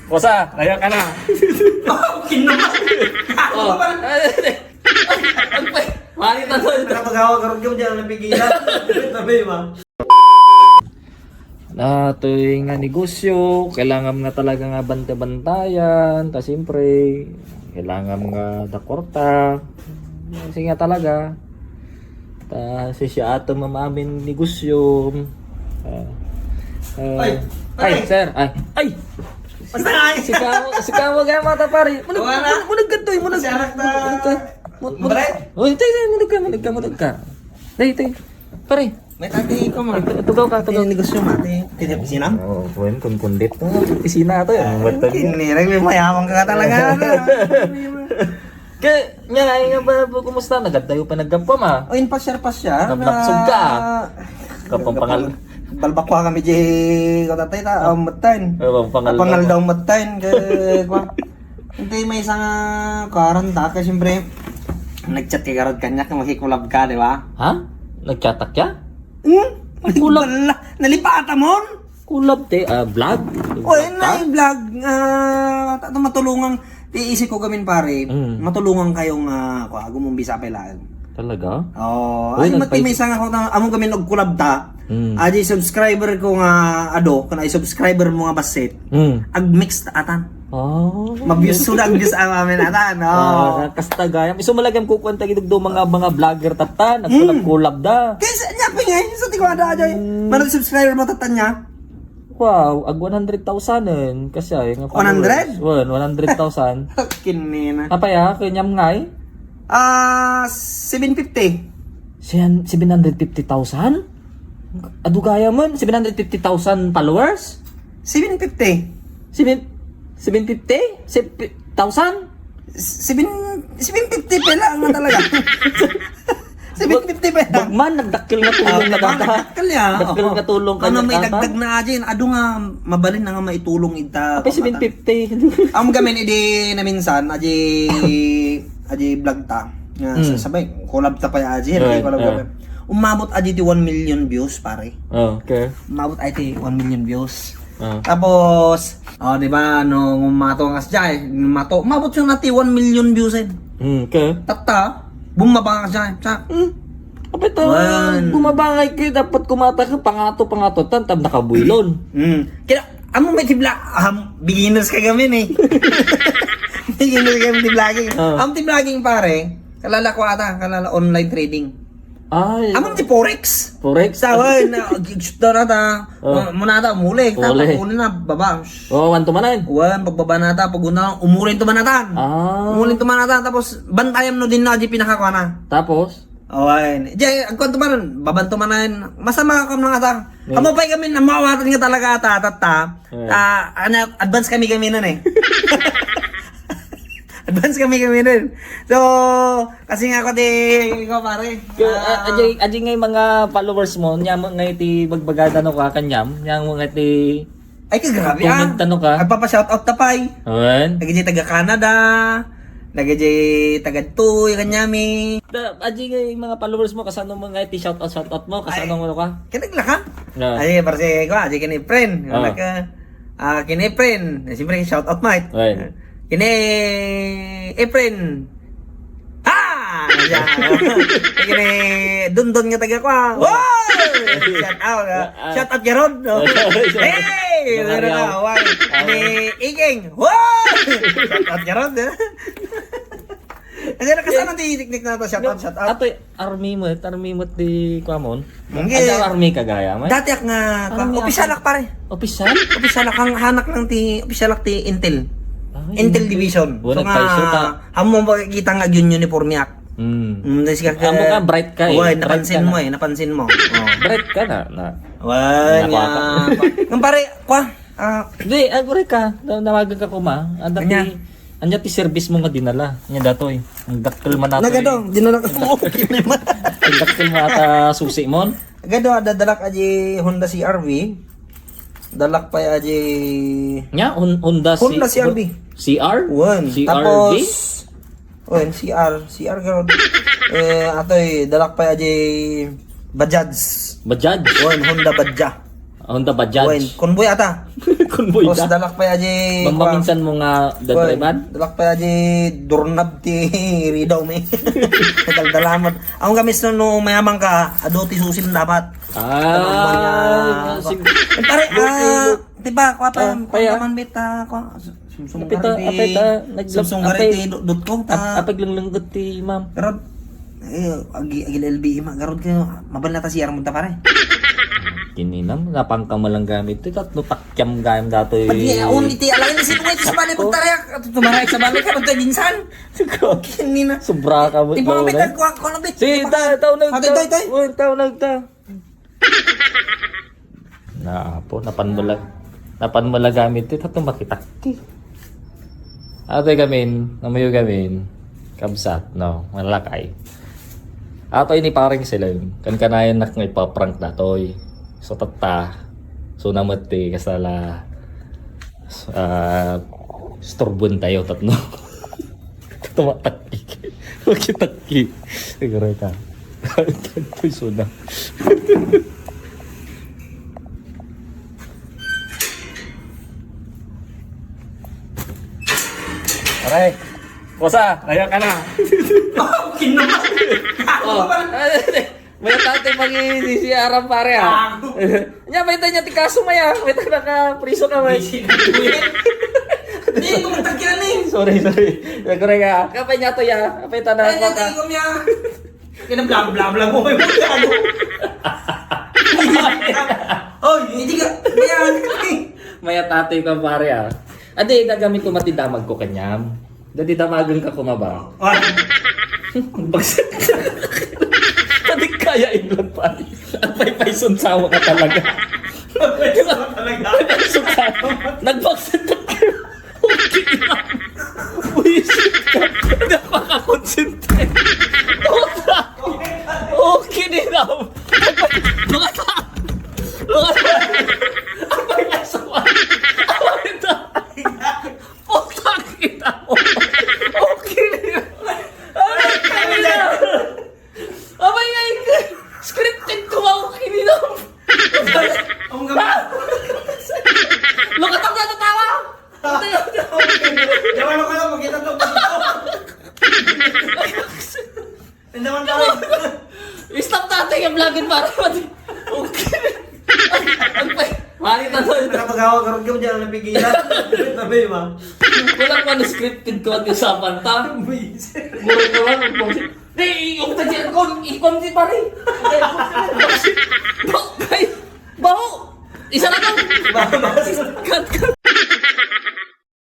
Kosa, layak ka na. Kinaman! Oh. Mali na doon. Nakapagawa ka rin dyan ang pigilan. Tabi ba? Na ito'y nga negosyo, kailangan nga talaga nga banta-bantayan, ta siyempre, kailangan nga dakorta, kasi nga talaga, ta si siya ato mamamin negosyo, ay, sir, ay, Basta nga! sikaw nga mata pare, munag ka to, munag Si anak na... munag ka, day, pare, May tati ko mo. tugaw ka, Ito yung negosyo mati. Tinip sinam? Oo, kung kundit na, opisina to eh. Kinirang may mayaman ka talaga. Kaya, nga ba, kumusta? Nagadayo pa naggampam ah. O, in pa-share pa siya. Nablaksog ka. Kapang pangal. Balbakwa kami di katatay ta. Matain. Pangal. Pangal daw matain. Kaya, hindi may isang karanta. Kasi siyempre, nag-chat kay Garod Kanyak na makikulab ka, di ba? Ha? Nagchatak ya? Kulab. Nalipata mo? Kulab te, vlog? O, yun na yung vlog. Matulungang, iisip ko gamin pare, matulungan kayong gumumbisa pelaan. Talaga? Oo. Uy, Ay, matimay nga ako na among gamin nagkulab ta. Adi subscriber ko nga, kana subscriber mo nga basit. Ag-mix ta atan. Oh. Mag-views sula ang views ang amin atan. Oo. Kasta gayam. Iso malagam ko kwenta gidugdo mga vlogger tata, nagkulab-kulab da. Kaya niya pa nga, sa tingwa da ajay. Manang subscriber mo tatan niya. Wow, ag 100,000 kasi ay nga 100? 100,000. Kinina. Apa ya, kanyam ngay? 750. 750,000? Adugaya man, 750,000 followers? 750. 750? 7,000? 750 pala nga talaga. 750 pala. Bagman, nagdakil nga tulong na kanta. Nagdakil ya. Nagdakil nga tulong ka Ano na may kanta. dagdag na ajin. Ado nga, mabalin na nga maitulong ita. Apa 750? Ang gamin idi na minsan, aji vlog ta. Sabay, collab ta pa ya aji. Collab. Umabot aji ti 1 million views pare. Oh, okay. Umabot ay ti 1 million views. Tapos, di ba, nung umato nga siya umabot siya nati 1 million views eh. Okay. Tata, bumaba nga siya. Apa ito? Bumabangay kayo, dapat kumata ka, pangato, tantab nakabuilon. Kaya, amo may tibla, beginners ka gamin eh. Beginners ka gamin tiblagging. Ang tiblagging pare, kalala ko ata, kalala online trading. Ay. Amang ti Forex. Forex? Sawa, shoot na nata. Muna ata, umuli. Tapos umuli na, baba. Oh, 1 to manan. Pagbaba nata, pag una, umulin tumanatan. Umulin tumanatan, tapos bantayam no din na, di pinakakuha na. Tapos? Owen. Di, ang kwento man, babanto man na masama ka mga ata. Amo pa kami, namawatan nga talaga ata, advance kami nun eh. Advance kami nun. So, kasi nga ako ikaw pare. Aji ngay mga followers mo, nya mo ngay ti bagbagada no ka kanyam, nya mo ngay ti ay kagrabe comment ano ka. Nagpapa-shoutout tapay. Owen. Nagiji taga Canada. Nagiji taga Tuy kanyami. Aji ngay mga followers mo kasano mo ngay ti shoutout mo, kasano mo ka? Kinagla ka? No. Ay, parce ko, aji kini friend. Kini friend. Siyempre shoutout mate. Owen. Kini Efren. Ha! Kini Dundon nga taga ko. Wow! Shout out Gerard. Hey! Meron na. Kini Igeng. Wow! Shout out Gerard. Kasi nakasama ti teknik na to. Shout out. Ato army mo ti Kwamon. Okay. Ano army kagaya mo? Dati ak nga official ak pare. Official? Official ak ang hanak ng ti official ak ti Intel. Intel Division. So nga, hamo makikita nga yun uniform yak. Amo ka, bright ka eh. Uy, napansin mo. Bright ka na. Uy, nga. Ang pare, Hindi, agore ka. Nawagan ka kuma. Anya ti service mo nga dinala. Anya datoy. Ang dakkel man nato. Nagadong, dinala ka mo. Ang dakkel mo ata susi mo. Agado, dadalak aji Honda CR-V. Dalak pa aji... Nya, Honda CR-V. CR? CR-V? Tapos... CR gano'n. Atoy, dalak pa aji... Bajaj. Bajaj? Honda Badja. Honda Bajaj. Convoy ata. Convoy Tapos da. dalak pa aja. Mamaminsan mo nga dadriban. Dalak pa aja dornab ti ridaw me. Daldalamat. Ako gamis no mayamang ka, ado ti susim dapat. Pare, diba, kwa pa, paya. man bita, kwa, sumsum Apita, gariti, dot ko, ta, apig lang langgot ti ma'am. garod, agi LB, garod kayo, mabal na ta siyar mo ta pare. Kininam, napang kamalang gamit ito. Tatlo takyam gayam dato eh. Pag uni ti, alay na sinungay, sa bali mo tarayak, tumaray sa bali ka, ito ginsan. Kinina. Sobra ka mo. Di ba mabit, kwa na bit. Sige, tao nagta. Tay. Tao nagta. Naapo, napan mo lang gamit ito. Tato makitakti. Ato gamin, namayo gamin. Kabsat, no, malakay. Ato ini paring sila yun. Kan kanayan nak ngay paprank na toy. So tata. So namati kasala. Storbon tayo tatno. Tumatakki. Makitakki. Siguro ka. Ito suna. Aray. Kosa, ayan ka na. Kinuha. Oh, may tate mag-isiaran pare ha. Nya may tanya ti kaso maya, may tanya ka priso ka may. Hindi, tumatagyan eh. Sorry. Nagore ka. Kapay nya to ya. Kapay tanan Ay, ko ka. natin ko niya. Kinablam-blam mo. May ano. Oy, hindi ka. Bayan. Maya tate ka pare ha. Ade nagamit ko matidamag ko kanyam. Dadi damagan ka kumaba. Oy. Bagsak. Tadi kaya England pare. At payson sawa ka talaga. Suka. Nagbaksit ka. Okay na. Buisit ka. Hindi pa ka-concentrate. Okay din na. Mga ta. Abay na sawa. Abay na. Putang kita mo. Okay din. Abay na. Abay nga scripted ko ako kininom. Ang ganda. Lukat ako natatawa. Jawan ko lang, magkita to. Tindaman ka rin. Stop natin yung vlogin para mati. Okay. Mali na doon. Nakapagawa ka rin ka mo dyan, napigilan. Tabi, ma. Walang manuscripted ko at usapan ta. Mura ko lang. Di, yung tadyan ko, ikon di pare. Baho! Isa na daw! Cut.